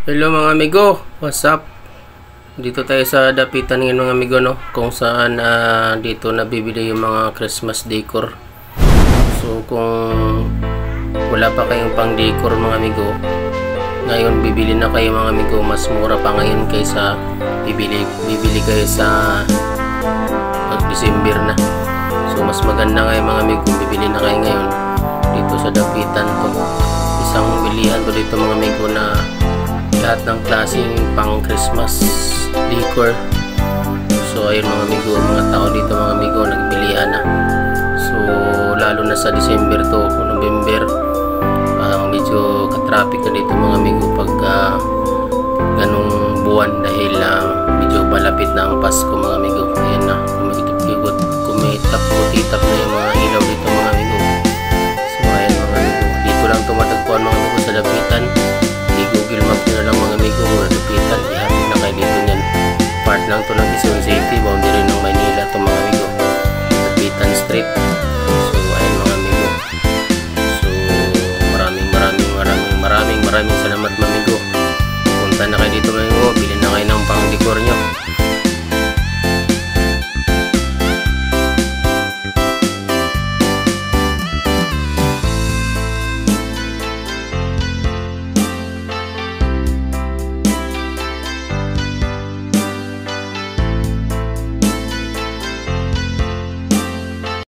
Hello mga amigo, what's up? Dito tayo sa dapitan ngayon mga amigo, no? Kung saan dito nabibili yung mga Christmas decor. So kung wala pa kayong pang decor mga amigo, ngayon bibili na kayo mga amigo. Mas mura pa ngayon kaysa bibili kayo sa December na. So mas maganda ngayon mga amigo, bibili na kayo ngayon dito sa dapitan to. Isang bilihan to dito mga amigo na lahat ng klaseng pang Christmas decor. So ayun mga amigo, mga tao dito mga amigo nagbilihan na. So lalo na sa December to, November, medyo ka-traffic na dito mga amigo pag ganong buwan dahil medyo malapit na ang Pasko